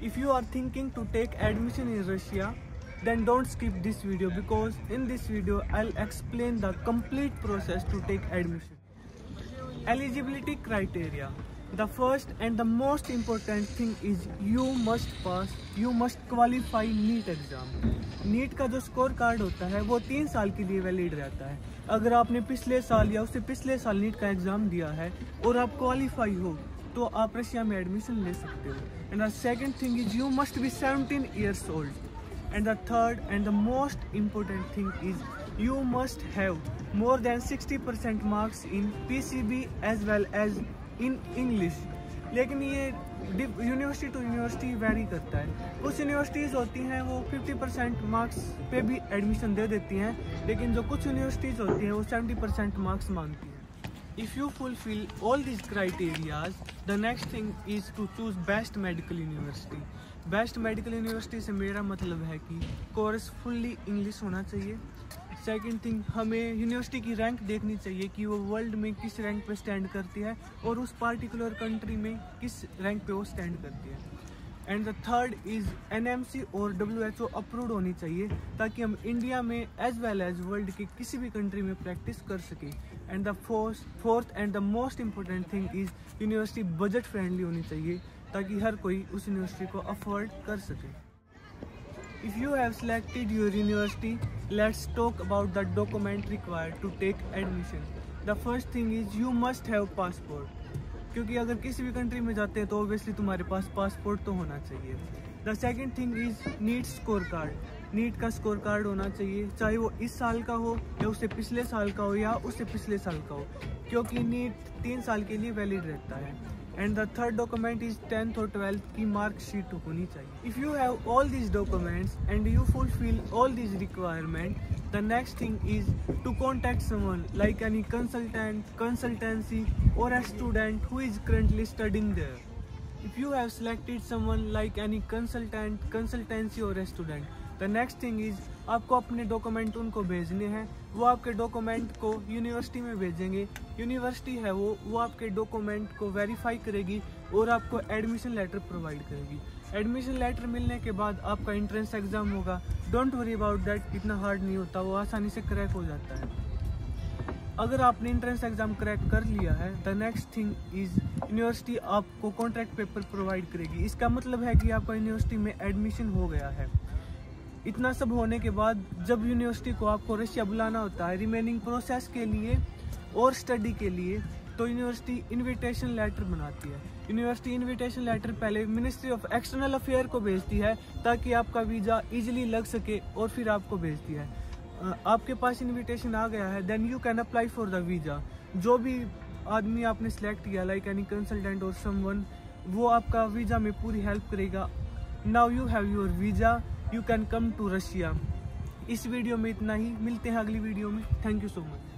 If you are thinking to take admission in Russia, then don't skip this video, because in this video I'll explain the complete process to take admission. Eligibility criteria. The first and the most important thing is you must qualify NEET exam. NEET का जो score card होता है वो 3 साल के लिए valid रहता है। अगर आपने पिछले साल या उससे पिछले साल NEET का एग्जाम दिया है और आप क्वालिफाई हो तो आप रशिया में एडमिशन ले सकते हो। And the second thing is you must be 17 years old. And the third and the most important thing is you must have more than 60% marks in PCB as well as in English. लेकिन ये university to university very करता है। कुछ universities होती हैं वो 50% marks पे भी एडमिशन दे देती हैं, लेकिन जो कुछ यूनिवर्सिटीज़ होती हैं वो 70% मार्क्स मांगती हैं। If you fulfill all these criteria, the next thing is to choose best medical university. Best medical university से मेरा मतलब है कि कोर्स फुल्ली इंग्लिश होना चाहिए। सेकंड थिंग, हमें यूनिवर्सिटी की रैंक देखनी चाहिए कि वो वर्ल्ड में किस रैंक पे स्टैंड करती है और उस पार्टिकुलर कंट्री में किस रैंक पे वो स्टैंड करती है। And the third is NMC और WHO अप्रूव्ड होनी चाहिए ताकि हम इंडिया में एज वेल एज वर्ल्ड के किसी भी कंट्री में प्रैक्टिस कर सकें। And the fourth and the most important thing is university budget friendly होनी चाहिए ताकि हर कोई उस यूनिवर्सिटी को अफोर्ड कर सके। If you have selected your university, let's talk about the document required to take admission. The first thing is you must have passport, क्योंकि अगर किसी भी कंट्री में जाते हैं तो ऑब्वियसली तुम्हारे पास पासपोर्ट तो होना चाहिए। The second thing is NEET score card. NEET का स्कोर कार्ड होना चाहिए, चाहे वो इस साल का हो या उससे पिछले साल का हो या उससे पिछले साल का हो, क्योंकि नीट 3 साल के लिए वैलिड रहता है। And the third document is 10th और 12th की मार्कशीट होनी चाहिए। If you have all these documents and you fulfil all these requirement, the next thing is to contact someone like any consultant, consultancy और a student who is currently studying there. If you have selected someone like any consultant, consultancy or a student, the next thing is आपको अपने document उनको भेजने हैं। वो आपके document को university में भेजेंगे। यूनिवर्सिटी है वो आपके डॉक्यूमेंट को वेरीफाई करेगी और आपको एडमिशन लेटर प्रोवाइड करेगी। एडमिशन लेटर मिलने के बाद आपका एंट्रेंस एग्ज़ाम होगा। डोंट वरी अबाउट दैट, इतना हार्ड नहीं होता, वो आसानी से क्रैक हो जाता है। अगर आपने एंट्रेंस एग्ज़ाम क्रैक कर लिया है, the next thing is university आपको कॉन्ट्रैक्ट पेपर प्रोवाइड करेगी। इसका मतलब है कि आपका यूनिवर्सिटी में एडमिशन हो गया है। इतना सब होने के बाद जब यूनिवर्सिटी को आपको रशिया बुलाना होता है रिमेनिंग प्रोसेस के लिए और स्टडी के लिए, तो यूनिवर्सिटी इनविटेशन लेटर बनाती है। यूनिवर्सिटी इनविटेशन लेटर पहले मिनिस्ट्री ऑफ एक्सटर्नल अफेयर को भेजती है ताकि आपका वीज़ा इजीली लग सके और फिर आपको भेजती है। आपके पास इनविटेशन आ गया है, then you can apply for the visa. जो भी आदमी आपने सेलेक्ट किया लाइक एनी कंसल्टेंट और समवन, वो आपका वीज़ा में पूरी हेल्प करेगा। Now you have your visa, you can come to Russia. इस वीडियो में इतना ही, मिलते हैं अगली वीडियो में। Thank you so much.